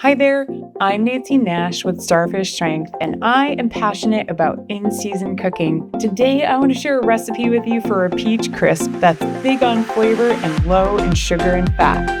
Hi there, I'm Nancy Nash with Starfish Strength, and I am passionate about in-season cooking. Today, I want to share a recipe with you for a peach crisp that's big on flavor and low in sugar and fat.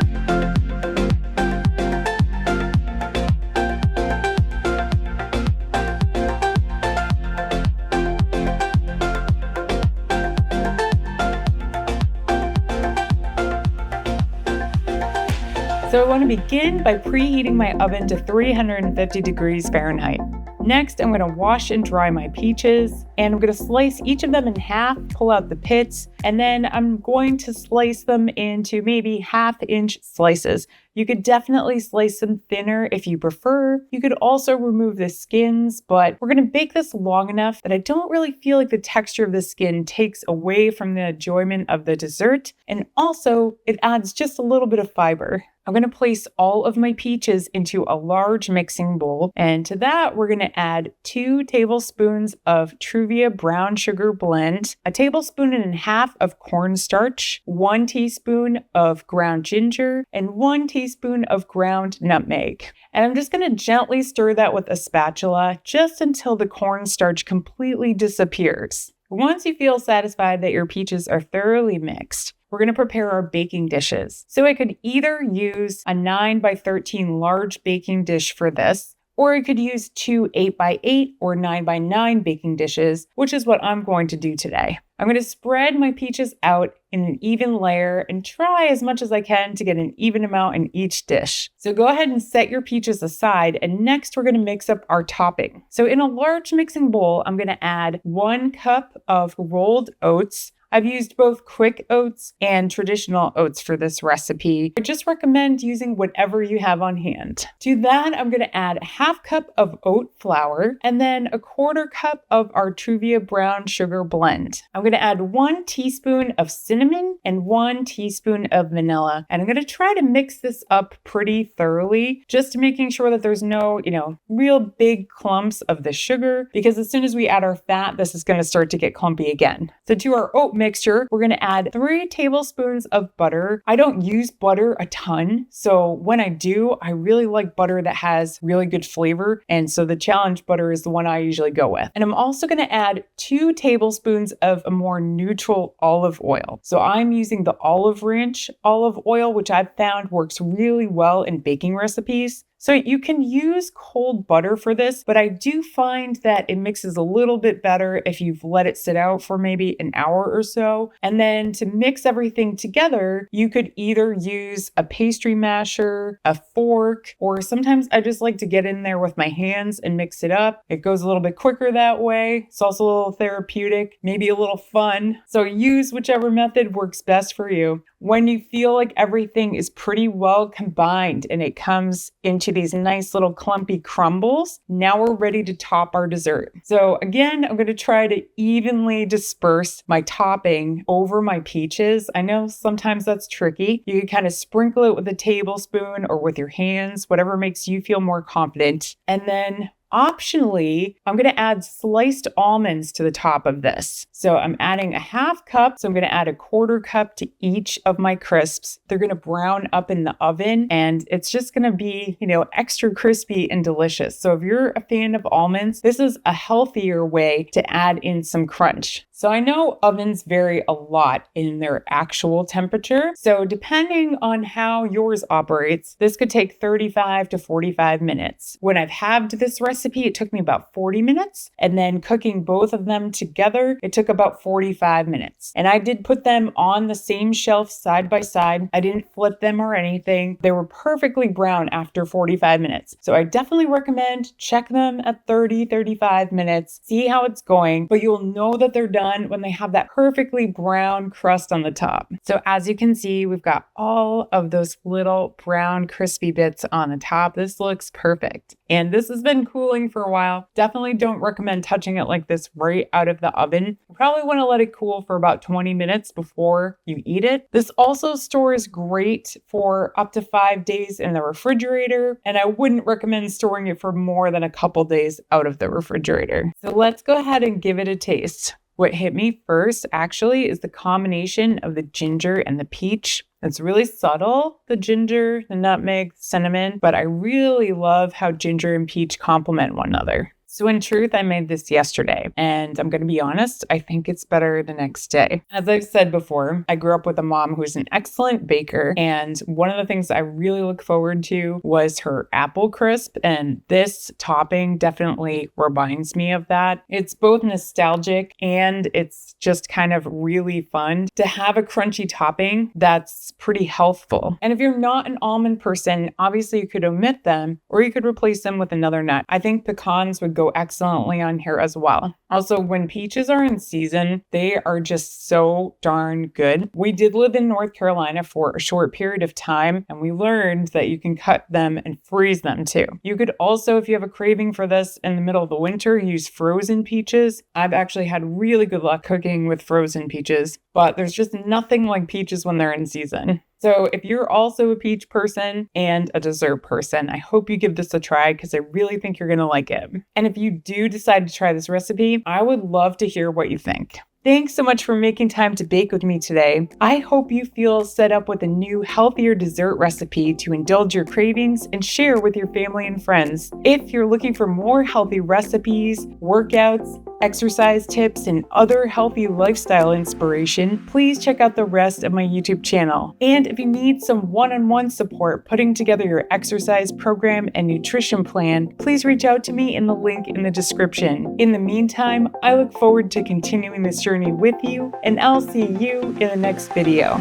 So I want to begin by preheating my oven to 350 degrees Fahrenheit. Next, I'm going to wash and dry my peaches, and I'm going to slice each of them in half, pull out the pits, and then I'm going to slice them into maybe half-inch slices. You could definitely slice them thinner if you prefer. You could also remove the skins, but we're going to bake this long enough that I don't really feel like the texture of the skin takes away from the enjoyment of the dessert, and also it adds just a little bit of fiber. I'm going to place all of my peaches into a large mixing bowl, and to that we're going to add 2 tablespoons of Truvia brown sugar blend, a tablespoon and a half of cornstarch, 1 teaspoon of ground ginger, and 1 teaspoon of ground nutmeg. And I'm just going to gently stir that with a spatula just until the cornstarch completely disappears. Once you feel satisfied that your peaches are thoroughly mixed, we're going to prepare our baking dishes. So I could either use a 9 by 13 large baking dish for this, or I could use 2 8 by 8 or 9 by 9 baking dishes, which is what I'm going to do today. I'm going to spread my peaches out in an even layer and try as much as I can to get an even amount in each dish. So go ahead and set your peaches aside, and next we're going to mix up our topping. So in a large mixing bowl, I'm going to add 1 cup of rolled oats. I've used both quick oats and traditional oats for this recipe. I just recommend using whatever you have on hand. To that, I'm going to add a half cup of oat flour and then a 1/4 cup of our Truvia brown sugar blend. I'm going to add 1 teaspoon of cinnamon and 1 teaspoon of vanilla. And I'm going to try to mix this up pretty thoroughly, just making sure that there's no, real big clumps of the sugar, because as soon as we add our fat, this is going to start to get clumpy again. So to our oat mixture, we're going to add 3 tablespoons of butter. I don't use butter a ton, so when I do, I really like butter that has really good flavor, and so the challenge butter is the one I usually go with. And I'm also going to add 2 tablespoons of a more neutral olive oil. So I'm using the Olive Ranch olive oil, which I've found works really well in baking recipes. So you can use cold butter for this, but I do find that it mixes a little bit better if you've let it sit out for maybe an hour or so. And then to mix everything together, you could either use a pastry masher, a fork, or sometimes I just like to get in there with my hands and mix it up. It goes a little bit quicker that way. It's also a little therapeutic, maybe a little fun. So use whichever method works best for you. When you feel like everything is pretty well combined and it comes into these nice little clumpy crumbles, now we're ready to top our dessert. So again, I'm going to try to evenly disperse my topping over my peaches. I know sometimes that's tricky. You can kind of sprinkle it with a tablespoon or with your hands, whatever makes you feel more confident. And then optionally, I'm going to add sliced almonds to the top of this. So I'm adding a half cup. So I'm going to add a 1/4 cup to each of my crisps. They're going to brown up in the oven, and it's just going to be, extra crispy and delicious. So if you're a fan of almonds, this is a healthier way to add in some crunch. So I know ovens vary a lot in their actual temperature. So depending on how yours operates, this could take 35 to 45 minutes. When I've halved this recipe, it took me about 40 minutes. And then cooking both of them together, it took about 45 minutes. And I did put them on the same shelf side by side. I didn't flip them or anything. They were perfectly brown after 45 minutes. So I definitely recommend check them at 30, 35 minutes, see how it's going, but you'll know that they're done when they have that perfectly brown crust on the top. So as you can see, we've got all of those little brown crispy bits on the top. This looks perfect. And this has been cooling for a while. Definitely don't recommend touching it like this right out of the oven. You probably want to let it cool for about 20 minutes before you eat it. This also stores great for up to 5 days in the refrigerator, and I wouldn't recommend storing it for more than a couple days out of the refrigerator. So let's go ahead and give it a taste. What hit me first actually is the combination of the ginger and the peach. It's really subtle, the ginger, the nutmeg, cinnamon, but I really love how ginger and peach complement one another. So in truth, I made this yesterday, and I'm going to be honest, I think it's better the next day. As I've said before, I grew up with a mom who's an excellent baker, and one of the things I really look forward to was her apple crisp, and this topping definitely reminds me of that. It's both nostalgic and it's just kind of really fun to have a crunchy topping that's pretty healthful. And if you're not an almond person, obviously you could omit them or you could replace them with another nut. I think pecans would go excellently on here as well. Also, when peaches are in season, they are just so darn good. We did live in North Carolina for a short period of time, and we learned that you can cut them and freeze them too. You could also, if you have a craving for this in the middle of the winter, use frozen peaches. I've actually had really good luck cooking with frozen peaches, but there's just nothing like peaches when they're in season. So if you're also a peach person and a dessert person, I hope you give this a try because I really think you're going to like it. And if you do decide to try this recipe, I would love to hear what you think. Thanks so much for making time to bake with me today. I hope you feel set up with a new, healthier dessert recipe to indulge your cravings and share with your family and friends. If you're looking for more healthy recipes, workouts, exercise tips, and other healthy lifestyle inspiration, please check out the rest of my YouTube channel. And if you need some one-on-one support putting together your exercise program and nutrition plan, please reach out to me in the link in the description. In the meantime, I look forward to continuing this journey with you, and I'll see you in the next video.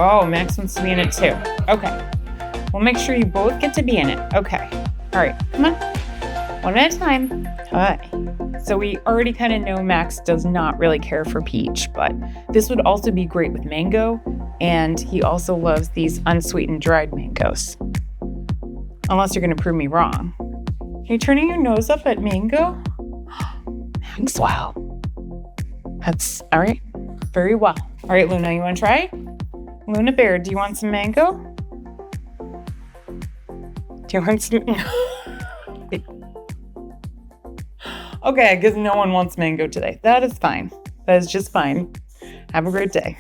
Oh, Max wants to be in it too. Okay. We'll make sure you both get to be in it. Okay. All right. Come on. One at a time. Hi. So we already kind of know Max does not really care for peach, but this would also be great with mango, and he also loves these unsweetened dried mangoes. Unless you're going to prove me wrong. Are you turning your nose up at mango? Maxwell. That's all right. Very well. All right, Luna, you want to try? Luna Bear, do you want some mango? Do you want some? Okay, I guess no one wants mango today. That is fine. That is just fine. Have a great day.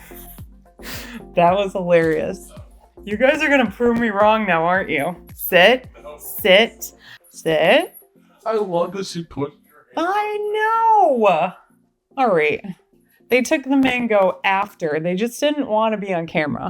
That was hilarious. You guys are gonna prove me wrong now, aren't you? Sit. Sit. Sit. I love this you put in your hand. I know. All right. They took the mango after. They just didn't want to be on camera.